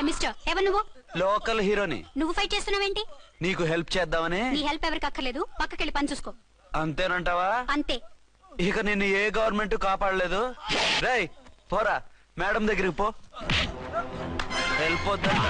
Mister ఎవరు నువ్వు? Local హీరోని. నువ్వు ఫైట్ చేస్తున్నావేంటి? నీకు హెల్ప్ చేద్దామని. నీ హెల్ప్ ఎవరికి అక్కర్లేదు, పక్కకెళ్ళి పని చూసుకో. అంతేనంటావా? అంతే. ఇక నిన్ను ఏ గవర్నమెంట్ కాపాడలేదు. రేయ్ పోరా మేడం దగ్గరికి పో. హెల్ప్ వద్దంట.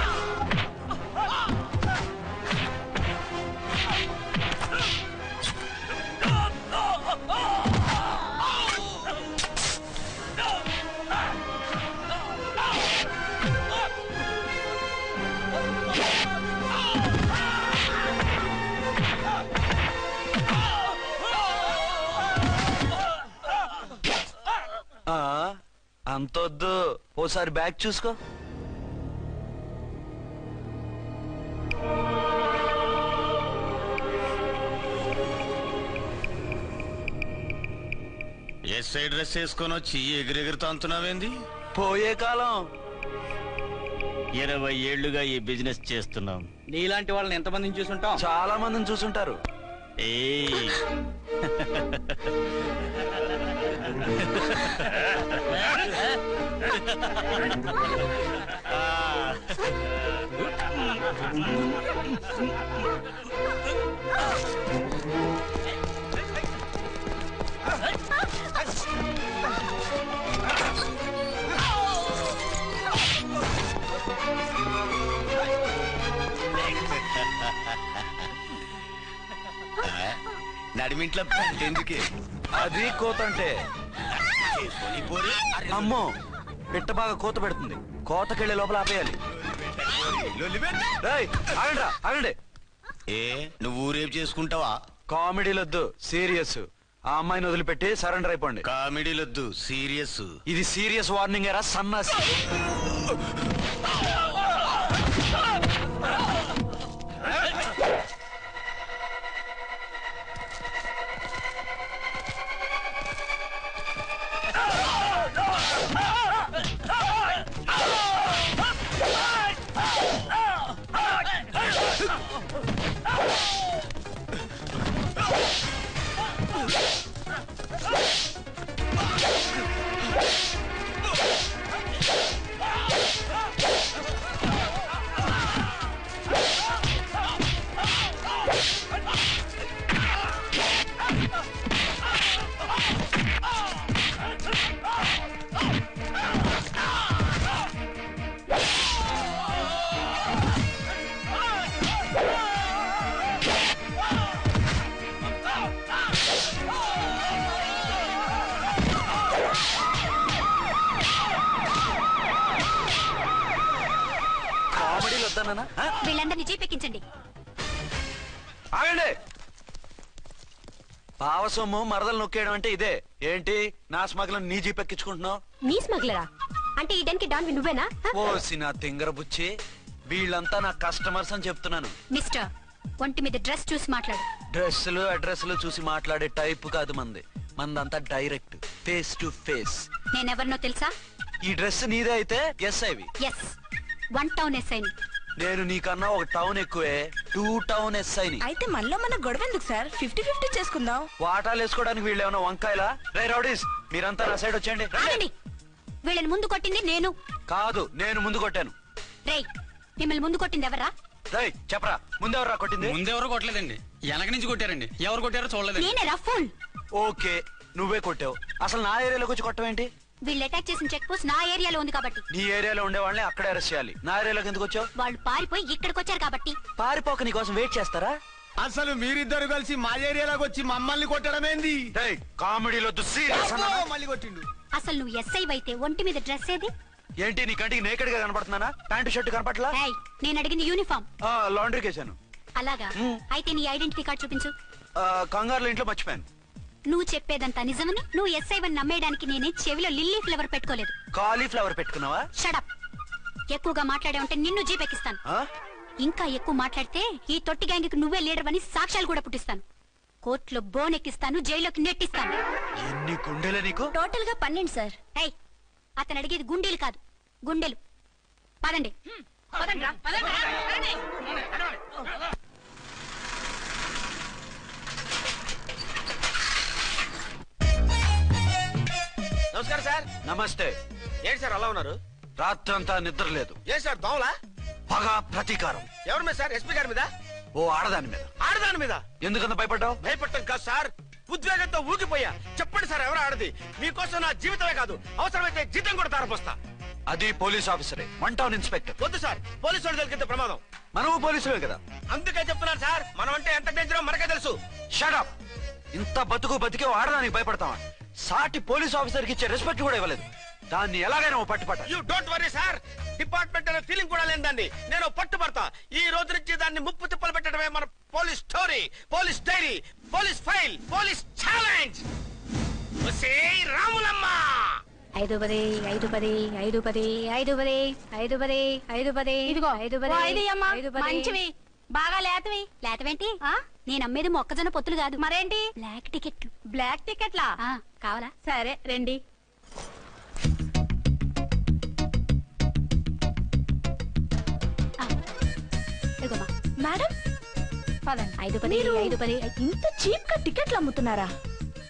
అంతొద్దు, ఓసారి బ్యాగ్ చూసుకో. ఎస్ఐ డ్రెస్ వేసుకొని వచ్చి ఎగిరెగిరితో అంటున్నావేంది? పోయే కాలం. 20 ఏళ్లుగా ఈ బిజినెస్ చేస్తున్నాం. నీలాంటి వాళ్ళని ఎంతమందిని చూసుంటాం? చాలా మందిని చూసుంటారు. ఏయ్ నడిమింట్లో ఎందుకే? అది కోతంటే. అమ్మో పిట్ట బాగా కోత పెడుతుంది. కోతకెళ్లే లోపల ఆపేయాలి. ఆగండి. ఏ నువ్వు రేపు చేసుకుంటావా? కామెడీలొద్దు, సీరియస్. ఆ అమ్మాయిని వదిలిపెట్టి సరెండర్ అయిపోండి. కామెడీలొద్దు, సీరియస్. ఇది సీరియస్ వార్నింగ్ ఎరా సన్నాసి. వీళ్ళందరినీ జీపెక్కించండి. ఆగండి. పావసొమ్ము మరదలు నొక్కేయడం అంటే ఇదే. ఏంటి నా స్మగ్లర్ నీ జీపెక్కించుకుంటున్నావు? నీ స్మగ్లరా అంటే ఈ డెన్కి డాన్ నువ్వేనా? ఓసి నా తింగర బుచ్చి, వీళ్ళంతా నా కస్టమర్స్ అని చెప్తున్నాను. మిస్టర్, ఒంటి మీద డ్రెస్ చూసి మాట్లాడు. డ్రెస్సులు అడ్రస్లు చూసి మాట్లాడే టైప్ కాదు మంది. మందంతా డైరెక్ట్, ఫేస్ టు ఫేస్. నేనెవరినో తెలుసా? ఈ డ్రెస్ నీదే అయితే ఎస్ ఐవి. ఎస్, 1 టౌన్ ఎస్ఐని. నేను నీకన్నా ఒక టౌన్ ఎక్కువే, 2 టౌన్ ఎస్ఐని. అయితే మనలో మన గొడవ ఎందుకు సార్? 50-50 చేసుకుందాం. వాటాలు వేసుకోవడానికి వీళ్ళు ఏమన్నా వంకాయలా? రే రౌడీస్, మీరంతా నా సైడ్ వచ్చేయండి. వీళ్ళని ముందు కొట్టింది నేను కాదు, నేను ముందు కొట్టాను. రేయ్, మిమ్మల్ని ముందు కొట్టింది ఎవరా? రేయ్ చెప్పరా, ముందెవరా కొట్టింది? ముందెవరో కొట్టలేదండి, వెనక నుంచి కొట్టారండి. ఎవరు కొట్టారో చూడలేదు. నేనే రఫూల్. ఓకే, నువ్వే కొట్టావు. అసలు నా ఏరియాలోకి వచ్చి కొట్టవేంటి? వీళ్ళు అటాక్ చేసిన చెక్ పోస్ట్ నా ఏరియాలో ఉంది కాబట్టి. నీ ఏరియాలో ఉండే వాళ్ళని అక్కడే అరెస్ట్ చేయాలి. నా ఏరియాలోకి ఎందుకు వచ్చావు? వాళ్ళు పారిపోయి ఇక్కడికి వచ్చారు కాబట్టి. పారిపోక నీ కోసం వెయిట్ చేస్తారా? అసలు మీరిద్దరు కలిసి మా ఏరియాలోకి వచ్చి మమ్మల్ని కొట్టడమేంది? కామెడీలో మళ్ళీ కొట్టిండు. అసలు నువ్వు ఎస్ఐ అయితే ఒంటి మీద డ్రెస్ ఏది? ఏంటి నీ కంటికి నేకెడ్ గా కనపడుతున్నానా? Pant shirt కనపట్లా? నేను అడిగింది యూనిఫామ్. లాండ్రీ కేసాను. అలాగా? అయితే నీ ఐడెంటిటీ కార్డ్ చూపించు. కంగారులో ఇంట్లో మర్చిపోయాను. నువ్వు చెప్పేదంతా నిజమని నువ్వు ఎస్ఐ వన్ నమ్మేయడానికి నేనే చెవిలో లిల్లీ ఫ్లవర్ పెట్టుకోలేదు. కాలీఫ్లవర్ పెట్టుకున్నావా? షడప్. ఎక్కువగా మాట్లాడే ఉంటే నిన్ను జీపెక్కిస్తాను. ఇంకా ఎక్కువ మాట్లాడితే ఈ తొట్టి గ్యాంగ్ నువ్వే లీడర్ అని సాక్ష్యాలు కూడా పుట్టిస్తాను. కోర్టులో బోన్ ఎక్కిస్తాను, జైల్లోకి నెట్టిస్తాను. ఎన్ని గుండెలు నీకు? టోటల్ గా 12 సార్. అతను అడిగేది గుండెలు కాదు, గుండెలు. పదండి. నమస్కారం సార్. నమస్తే. ఏంటి సార్ అలా ఉన్నారు? రాత్రంతా నిద్ర లేదు. ఏ సార్ దోమలా? పగ ప్రతీకారం. ఎవరి మీద సార్? ఎస్పీ గారి మీద? ఓ ఆడదాని మీద. ఆడదాని మీద? ఎందుకంత భయపడ్డావు? భయపడటం కాదు సార్, ఉద్వేగంతో ఊగిపోయా. చెప్పండి సార్, ఎవరు ఆడది? మీకోసం నా జీవితమే కాదు, అవసరమైతే జీతం కూడా తారపోస్తా. అది పోలీస్ ఆఫీసరే, 1 టౌన్ ఇన్స్పెక్టర్. వద్దు సార్, పోలీసు వాళ్ళు దొరికితే ప్రమాదం. మనము పోలీసులే కదా. అందుకే చెప్తున్నాను సార్, మనం అంటే ఎంత డేంజరో మనకే తెలుసు. షటప్. ఇంత బతికే ఆడదానికి భయపడతావా? సాటి పోలీస్ ఆఫీసర్ కి ఇచ్చే రెస్పెక్ట్ కూడా ఇవ్వలేదు. దాన్ని ఎలాగైనా పట్టుపట్ట. You don't worry sir, department అనే ఫీలింగ్ కూడా లేని దాన్ని నేను పట్టుబడతా. ఈ రోజు నుంచి దాన్ని ముప్పు తిప్పలు పెట్టడమే మన police story, police diary, police file, police challenge. Ramulamma 5 10 5 10 5 10 5 10 5 10 5 10 ఇదిగో 5 10 5 అమ్మా, మంచివి బాగా లేతవి. లేతవేంటి? నేను అమ్మేది మొక్కజొన్న పొత్తులు కాదు. మరేంటి? బ్లాక్ టికెట్లు. బ్లాక్ టికెట్లా? కావాలా? సరే రండి. ఇదిగోమా. మేడం పదండి. 5 10 5 10. ఇంత చీప్ గా టికెట్లు అమ్ముతున్నారా?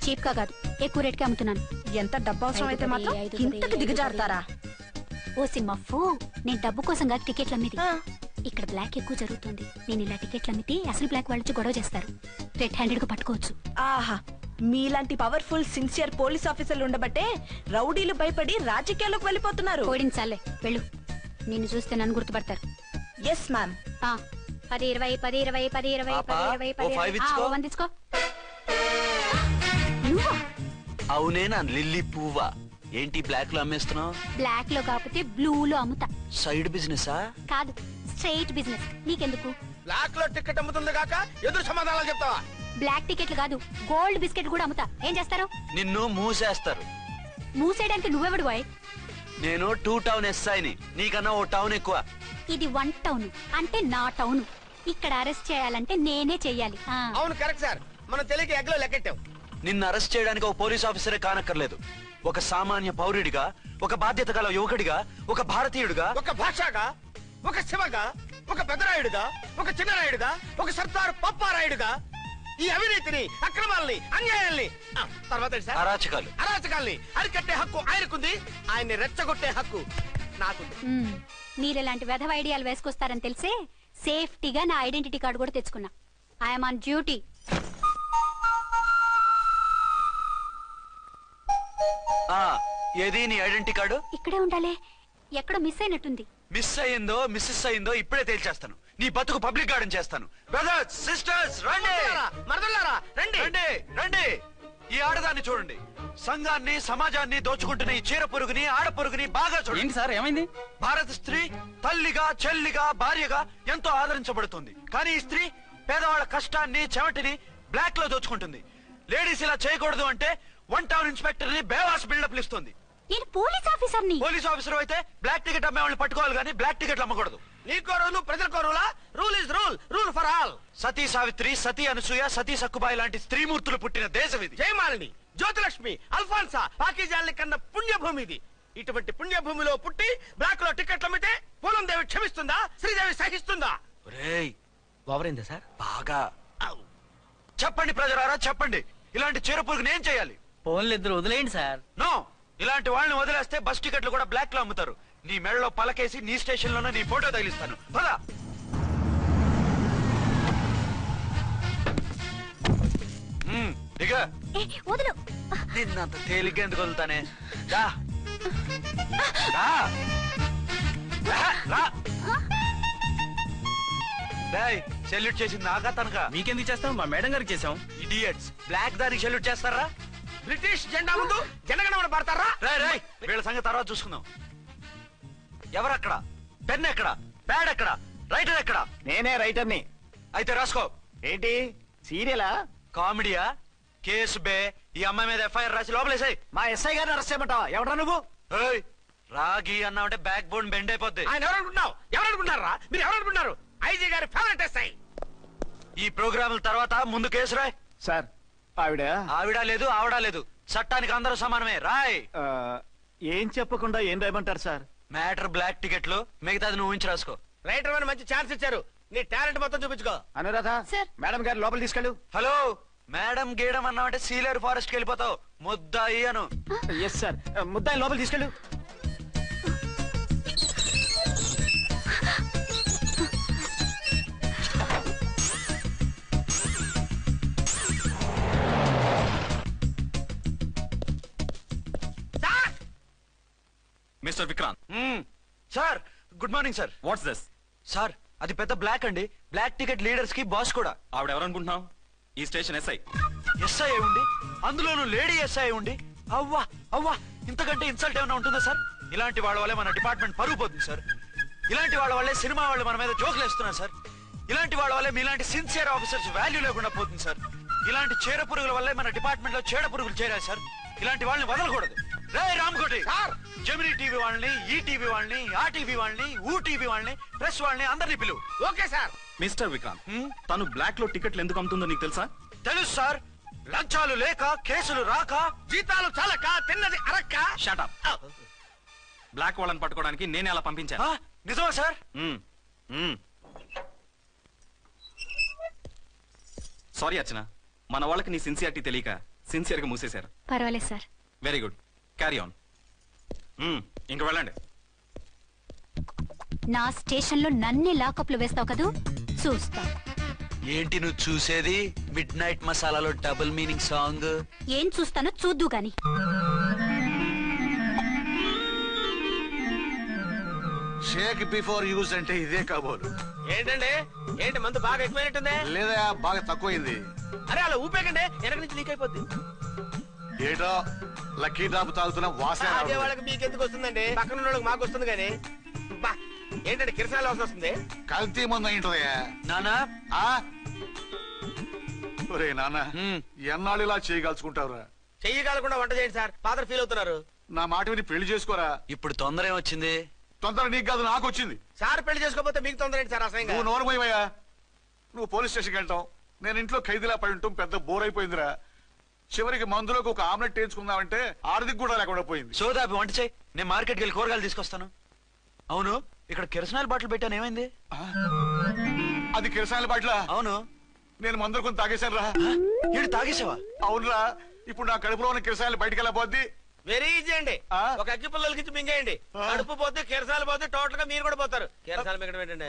చీప్ గా కాదు, ఎక్కువ రేట్కి అమ్ముతున్నాను. ఎంత డబ్బు అవసరం అయితే మాత్రం 5 10 ఇంతకు దిగజారుతారా? ఓ సిమ్మఫు, నేను డబ్బు కోసం కాదు టికెట్లు అమ్మేది. ఆ. ఇక్కడ బ్లాక్ ఎక్కువ జరుగుతుంది. నేను ఇలా టికెట్లు అమ్మితే అసలు బ్లాక్ వాళ్ళు వచ్చి గొడవ చేస్తారు. రెడ్ హ్యాండెడ్ గా పట్టుకోవచ్చు. ఆహా, మీలాంటి పవర్ఫుల్ సిన్సియర్ పోలీస్ ఆఫీసర్లు ఉండబట్టే రౌడీలు భయపడి రాజకీయాల్లోకి వెళ్ళిపోతున్నారు. ఓడించాలే, వెళ్ళు. నిన్ను చూస్తే నన్ను గుర్తుపడతారు. Yes ma'am. 10 20 10 20 10 20 పాపా, 10 20 ఓ 5 ఇచ్చుకో. 1 తీసుకో. నువ్వా? అవునే, నా లిల్లీ పువ్వా. ఏంటి బ్లాక్ లో అమ్మేస్తున్నావు? బ్లాక్ లో కాకపోతే బ్లూ లో అమ్ముతా. సైడ్ బిజినెసా? కాదు, స్ట్రైట్ బిజినెస్. నీకెందుకు? బ్లాక్ లో టికెట్ అమ్ముతుంది కాక ఎదురు సమాధానాలు చెప్తావా? బ్లాక్ టికెట్లు కాదు, గోల్డ్ బిస్కెట్ కూడా అమ్ముతా. ఏం చేస్తారు? నిన్ను మూసేస్తారు. మూసేయడానికి నువ్వెవడు బాయ్? నేను 2 టౌన్ ఎస్ఐని, నీకన్నా ఓ టౌన్ ఎక్కువ. ఇది 1 టౌన్, అంటే నా టౌన్. ఇక్కడ అరెస్ట్ చేయాలంటే నేనే చెయ్యాలి. అవును కరెక్ట్ సార్, మనం తెలియక ఎగ్లో లెక్కెట్టాం. నిన్ను అరెస్ట్ చేయడానికి ఒక పోలీస్ ఆఫీసరే కానక్కర్లేదు. ఒక సామాన్య పౌరుడిగా, ఒక బాధ్యత గల యువకుడిగా, ఒక భారతీయుడిగా, ఒక భాషగా, ఒక శివగా, ఒక పెద్దరాయుడుగా, ఒక చిన్నరాయుడుగా, ఒక సర్దార్ పప్పారాయుడుగా ఈ అవినీతిని, అక్రమాలని, అన్యాయాల్ని, తర్వాత ఏంటి సార్? అరాచకాల్ని అరికట్టే హక్కు ఆయనకుంది. ఆయన్ని రెచ్చగొట్టే హక్కు నాకుంది. మీరు ఇలాంటి వెధవ ఐడియాలు వేసుకొస్తారని తెలిసే సేఫ్టీగా నా ఐడెంటిటీ కార్డు కూడా తెచ్చుకున్నా. I'm on duty. ఏది నీ ఐడెంటిటీ కార్డు? ఇక్కడే ఉండాలి. ఎక్కడో మిస్ అయినట్టుంది. మిస్ అయిందో మిస్సెస్ అయిందో ఇప్పుడే తేల్చేస్తాను. నీ బతుకు పబ్లిక్ గార్డెన్ చేస్తాను. బ్రదర్స్ సిస్టర్స్ రండి, మరదలారా రండి, రండి రండి. ఈ ఆడదాన్ని చూడండి. సంఘాన్ని, సమాజాన్ని దోచుకుంటున్న ఈ చీర పురుగుని, ఆడ పురుగుని బాగా చూడండి. ఏంటి సార్, ఏమైంది? భారత స్త్రీ తల్లిగా, చెల్లిగా, భార్యగా ఎంతో ఆదరించబడుతుంది. కానీ ఈ స్త్రీ పేదవాళ్ళ కష్టాన్ని, చెమటిని బ్లాక్ లో దోచుకుంటుంది. లేడీస్ ఇలా చేయకూడదు అంటే 1 టౌన్ ఇన్స్పెక్టర్ ని బేవాస్ బిల్డప్ ఇస్తుంది. నేను పోలీస్ ఆఫీసర్ని. పోలీస్ ఆఫీసర్ అయితే బ్లాక్ టికెట్ అమ్మే వాళ్ళని పట్టుకోవాలి కానీ బ్లాక్ టికెట్లు అమ్మకూడదు. నీకో రూలు, ప్రజలకో రూలా? Rule is rule, rule for all. Sati Savitri, Sati Anasuya, Sati Sakkubai లాంటి స్త్రీమూర్తులు పుట్టిన దేశం ఇది. జయమాలిని, జ్యోతిలక్ష్మి, అల్ఫాన్సా, పాకిజాల్ని కన్న పుణ్యభూమి ఇది. ఇటువంటి పుణ్యభూమిలో పుట్టి బ్లాక్ లో టికెట్లు అమ్మితే పూలం దేవి క్షమిస్తుందా? శ్రీదేవి సహిస్తుందా? ఓవరైందా సార్? బాగా చెప్పండి ప్రజలారా, చెప్పండి. ఇలాంటి చీర పురుగుని ఏం చేయాలి? ఫోన్లు ఇద్దరు వదిలేయండి సార్. నో, ఇలాంటి వాళ్ళని వదిలేస్తే బస్ టికెట్లు కూడా బ్లాక్ లో అమ్ముతారు. నీ మెడలో పలకేసి నీ స్టేషన్ లోనే నీ ఫోటో తగిలిస్తాను. పద. దిగ. వదులు. నిన్నంత తేలిగ్గా ఎందుకు వదులుతానే? రా. రా. రా. సెల్యూట్ చేసింది నాకా తనకా? మీకెందుకు చేస్తాం? మా మేడం గారికి చేసాం. ఇడియట్స్, బ్లాక్ దానికి సెల్యూట్ చేస్తారా? బ్రిటిష్ జెండా ముందు జనగణమన పడతారా? రాయ్ వీళ్ళ సంగతి తర్వాత చూసుకుందాం. ఎవరక్కడ? పెన్ ఎక్కడ? ప్యాడ్ ఎక్కడ? రైటర్ ఎక్కడ? నేనే రైటర్ని. అయితే రాసుకో. ఏంటి సీరియలా? కామెడీయా? కేసు బే. ఈ అమ్మాయి మీద ఎఫ్ఐఆర్ రాసి లోపలేసాయి. మా ఎస్ఐ గారిని అరెస్ట్ చేయమంటావా? ఎవడా నువ్వు? రాగి అన్నావంటే బ్యాక్ బోన్ బెండ్ అయిపోద్ది. ఆయన ఎవరనుకుంటున్నావు? ఎవరనుకుంటారా మీరు? ఎవరనుకుంటున్నారు? ఐజీ గారి ఫేవరెట్ ఎస్ఐ. ఈ ప్రోగ్రాముల తర్వాత ముందు కేసు రాయ్. సార్ ఆవిడ లేదు, ఆవిడ లేదు. చట్టానికి అందరూ సమానమే. రాయ్. ఏం చెప్పకుండా ఏం రాయమంటారు సార్? మ్యాటర్ బ్లాక్ టికెట్లు, మిగతాది నువ్వు ఉంచి రాసుకో. రైటర్ అని మంచి ఛాన్స్ ఇచ్చారు. నీ టాలెంట్ మొత్తం చూపించుకో. అనురాధ, సార్. మేడం గారు లోపల తీసుకెళ్ళు. హలో, మేడం గీయడం అన్నావంటే సీలేరు ఫారెస్ట్ కి వెళ్ళిపోతావు. ముద్దాయి అను. ఎస్ సార్, ముద్దాయి లోపల తీసుకెళ్ళు. Mister Vikrant. Sir good morning sir. What's this? Sir అది పెద్ద బ్లాక్ అండి. బ్లాక్ టికెట్ లీడర్స్ కి బాస్ కూడా. ఆవిడ ఎవరనుకుంటున్నావు? ఈ స్టేషన్ ఎస్ఐ. ఎస్ఐ ఉండి అందులోనూ లేడీ ఎస్ఐ ఉండి అవ్వా అవ్వా ఇంతకంటే ఇన్సల్ట్ ఏమైనా ఉంటుందా సార్? ఇలాంటి వాళ్ళ వల్లే మన డిపార్ట్మెంట్ పరుగు పోతుంది సార్. ఇలాంటి వాళ్ళ వల్లే సినిమా వాళ్ళు మన మీద జోకులు వేస్తున్నారు సార్. ఇలాంటి వాళ్ళ వల్లే మీలాంటి సిన్సియర్ ఆఫీసర్స్ వాల్యూ లేకుండా పోతుంది సార్. ఇలాంటి చీడ పురుగుల వల్లే మన డిపార్ట్మెంట్ లో చీడ పురుగులు చేరాయి సార్. ఇలాంటి వాళ్ళని వదలకూడదు. రే రామ్కోటి సార్, జెమినీ టీవీ వాళ్ళని, ఈ టీవీ వాళ్ళని, ఆ టీవీ వాళ్ళని, ఊ టీవీ వాళ్ళని, ప్రెస్ వాళ్ళని అందరినీ పిలువు. Okay sir. మిస్టర్ విక్రాంత్, తను బ్లాక్ లో టికెట్లు ఎందుకు అమ్ముతుందో నీకు తెలుసా? తెలుసు సార్. లంచాలు లేక, కేసులు రాక, జీతాలు చాలక, తిన్నది అరక్క. షటప్. బ్లాక్ వాళ్ళని పట్టుకోవడానికి నేనే అలా పంపించాను. నిజమా సార్? సారీ అర్చన, మన వాళ్ళకి నీ సిన్సియారిటీ తెలియక సిన్సియర్ గా మూసేశారు. పర్వాలేదు sir. Very good, carry on. ఇంక వెళ్ళండి. నా స్టేషన్ లో నన్నే లాకప్ లో వేస్తావు కదూ, చూస్తా. ఏంటి నువ్వు చూసేది? మిడ్ నైట్ మసాలాలో డబుల్ మీనింగ్ సాంగ్. ఏం చూస్తానో చూద్దు గాని. షేక్ బిఫోర్ యూజ్ అంటే ఇదే కాబోలు. ఏంటండి, ఏంటి మందు బాగా ఎక్కువైనట్టుందే? లేదా బాగా తక్కువైంది. అరే అలా ఊపేకండి, వెనక నుంచి లీక్ అయిపోద్ది. ఏటో లక్కీ డ్రాప్ తాగుతున్న వాసన అదే వాళ్ళకి మీకెందుకు వస్తుందండి, పక్కన వాళ్ళకి మాకు వస్తుంది కానీ. బా, ఏంటంటే కిరసాల వాసన వస్తుంది. కల్తీ మందు అయింటదయ్యా. నానా ఒరే నాన్న, ఎన్నాళ్ళు ఇలా చేయగలుచుకుంటావురా? చెయ్యగలకుండా వంట చేయండి సార్, ఫాదర్ ఫీల్ అవుతున్నారు. నా మాట విని పెళ్లి చేసుకోరా. ఇప్పుడు తొందర ఏమొచ్చింది? తొందర నీకు కాదు, నాకు వచ్చింది. సార్ పెళ్లి చేసుకోకపోతే మీకు తొందర ఏంటి సార్? అసహ్యంగా. నువ్వు నోరుమోయవయ్యా. నువ్వు పోలీస్ స్టేషన్కి వెళ్తాం, నేను ఇంట్లో ఖైదీలా పడి ఉంటాం. పెద్ద బోర్ అయిపోయిందిరా. చివరికి మందులోకి ఒక ఆమ్లెట్ వేయించుకుందామంటే ఆర్థిక కూడా లేకుండా పోయింది. సోదాపి వంట చేయి, నేను మార్కెట్కి వెళ్ళి కూరగాయలు తీసుకొస్తాను. అవును, ఇక్కడ కిరసనాయిల్ బాటిల్ పెట్టాను, ఏమైంది? అది కిరసాయల బాటిల? అవును. నేను మందులు కొని తాగేశాను రా. ఏడు తాగేసావా? అవునురా. ఇప్పుడు నా కడుపులో ఉన్న కిరసాయలు బయటికి వెళ్ళబోద్ది. వెరీ ఈజీ అండి. ఒక అగ్గి పుల్లలకి ఇచ్చి మింగేయండి. కడుపు పోతే కిరసాలు పోతే టోటల్ గా మీరు కూడా పోతారు. కిరసాలు మింగడం ఏంటండి?